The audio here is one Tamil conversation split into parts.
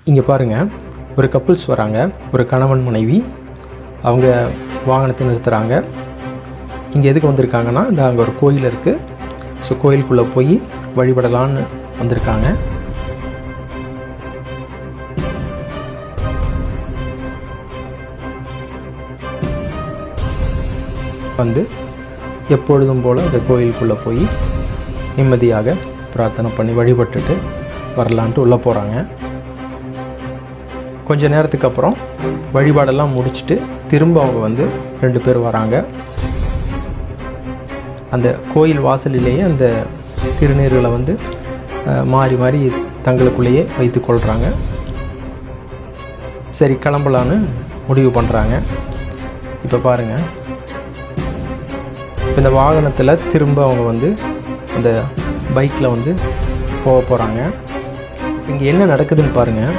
இங்கே பாருங்கள், ஒரு கப்புள்ஸ் வராங்க, ஒரு கணவன் மனைவி. அவங்க வாகனத்தை நிறுத்துகிறாங்க. இங்கே எதுக்கு வந்திருக்காங்கன்னா, இந்த அங்கே ஒரு கோயில் இருக்குது. ஸோ கோயிலுக்குள்ளே போய் வழிபடலான்னு வந்திருக்காங்க. வந்து எப்பொழுதும் போல் இந்த கோயிலுக்குள்ளே போய் நிம்மதியாக பிரார்த்தனை பண்ணி வழிபட்டுட்டு வரலான்ட்டு உள்ளே போகிறாங்க. கொஞ்ச நேரத்துக்கு அப்புறம் வழிபாடெல்லாம் முடிச்சுட்டு திரும்ப அவங்க வந்து 2 பேர் வராங்க. அந்த கோயில் வாசலிலேயே அந்த திருநீர்களை வந்து மாறி மாறி தங்களுக்குள்ளேயே வைத்து கொள்கிறாங்க. சரி, கிளம்பலான்னு முடிவு பண்ணுறாங்க. இப்போ பாருங்கள், இப்போ இந்த வாகனத்தில் திரும்ப அவங்க வந்து அந்த பைக்கில் வந்து போக போகிறாங்க. இங்கே என்ன நடக்குதுன்னு பாருங்கள்.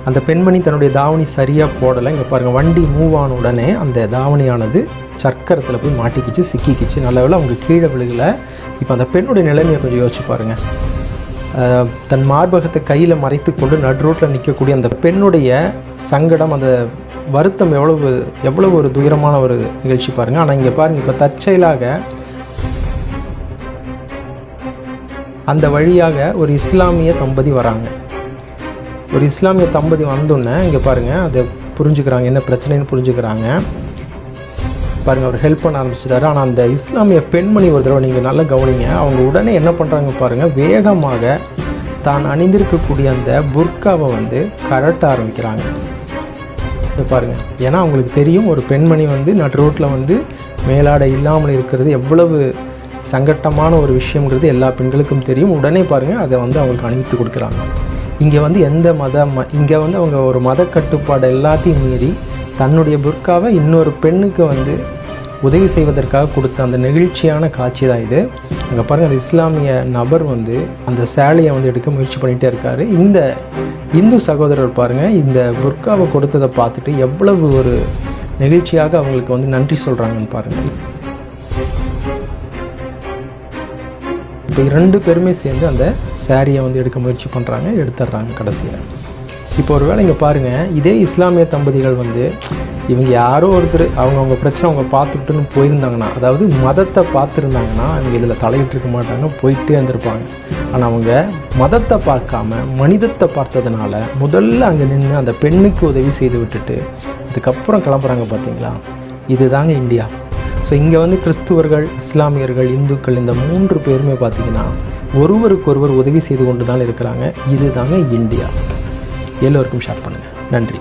அந்த பெண்மணி தன்னுடைய தாவணி சரியாக போடலை. இங்கே பாருங்கள், வண்டி மூவ் ஆன உடனே அந்த தாவணியானது சக்கரத்தில் போய் மாட்டிக்கிச்சு, சிக்கிக்கிச்சு. நல்ல வேளை அவங்க கீழே விழுகலை. இப்போ அந்த பெண்ணுடைய நிலைமையை கொஞ்சம் யோசிச்சு பாருங்கள். தன் மார்பகத்தை கையில் மறைத்து கொண்டு நடு ரோட்டில் நிற்கக்கூடிய அந்த பெண்ணுடைய சங்கடம், அந்த வருத்தம் எவ்வளவு ஒரு துயரமான ஒரு நிகழ்ச்சி பாருங்கள். ஆனால் இங்கே பாருங்கள், இப்போ தற்செயலாக அந்த வழியாக ஒரு இஸ்லாமிய தம்பதி வராங்க. ஒரு இஸ்லாமிய தம்பதி வந்தோன்னே இங்கே பாருங்கள், அதை புரிஞ்சுக்கிறாங்க, என்ன பிரச்சனைன்னு புரிஞ்சுக்கிறாங்க. பாருங்கள், அவர் ஹெல்ப் பண்ண ஆரம்பிச்சிட்டாரு. ஆனால் அந்த இஸ்லாமிய பெண்மணி ஒரு தடவை நீங்கள் நல்லா கவனிங்க. அவங்க உடனே என்ன பண்ணுறாங்க பாருங்கள், வேகமாக தான் அணிந்திருக்கக்கூடிய அந்த புர்காவை வந்து கரட்ட ஆரம்பிக்கிறாங்க. இதை பாருங்கள், ஏன்னா அவங்களுக்கு தெரியும் ஒரு பெண்மணி வந்து நடு ரோட்டில் வந்து மேலாடை இல்லாமல் இருக்கிறது எவ்வளவு சங்கட்டமான ஒரு விஷயங்கிறது எல்லா பெண்களுக்கும் தெரியும். உடனே பாருங்கள், அதை வந்து அவங்களுக்கு அணிவித்து கொடுக்குறாங்க. இங்கே வந்து இங்கே வந்து அவங்க ஒரு மத கட்டுப்பாடு எல்லாத்தையும் மீறி தன்னுடைய புர்காவை இன்னொரு பெண்ணுக்கு வந்து உதவி செய்வதற்காக கொடுத்த அந்த நெகிழ்ச்சியான காட்சி தான் இது. அங்கே பாருங்கள், அந்த இஸ்லாமிய நபர் வந்து அந்த சேலையை வந்து எடுக்க முயற்சி பண்ணிகிட்டே இருக்கார். இந்த இந்து சகோதரர் பாருங்கள், இந்த புர்காவை கொடுத்ததை பார்த்துட்டு எவ்வளவு ஒரு நெகிழ்ச்சியாக அவங்களுக்கு வந்து நன்றி சொல்கிறாங்கன்னு பாருங்கள். இப்போ 2 பேருமே சேர்ந்து அந்த சாரியை வந்து எடுக்க முயற்சி பண்ணுறாங்க, எடுத்துடுறாங்க கடைசியில். இப்போ ஒரு வேளை இங்கே பாருங்கள், இதே இஸ்லாமிய தம்பதிகள் வந்து இவங்க யாரோ ஒருத்தர் அவங்க பிரச்சனை அவங்க பார்த்துக்கிட்டுன்னு போயிருந்தாங்கன்னா, அதாவது மதத்தை பார்த்துருந்தாங்கன்னா அவங்க இதில் தலையிட்டு இருக்க மாட்டாங்க, போயிட்டே இருந்திருப்பாங்க. ஆனால் அவங்க மதத்தை பார்க்காம மனிதத்தை பார்த்ததுனால முதல்ல அங்கே நின்று அந்த பெண்ணுக்கு உதவி செய்து விட்டுட்டு அதுக்கப்புறம் கிளம்புறாங்க. பார்த்தீங்களா, இது தாங்க இந்தியா. ஸோ இங்கே வந்து கிறிஸ்துவர்கள், இஸ்லாமியர்கள், இந்துக்கள் இந்த 3 பேருமே பார்த்திங்கன்னா ஒருவருக்கொருவர் உதவி செய்து கொண்டு தான் இருக்கிறாங்க. இது தாங்க இந்தியா. எல்லோருக்கும் ஷேர் பண்ணுங்கள். நன்றி.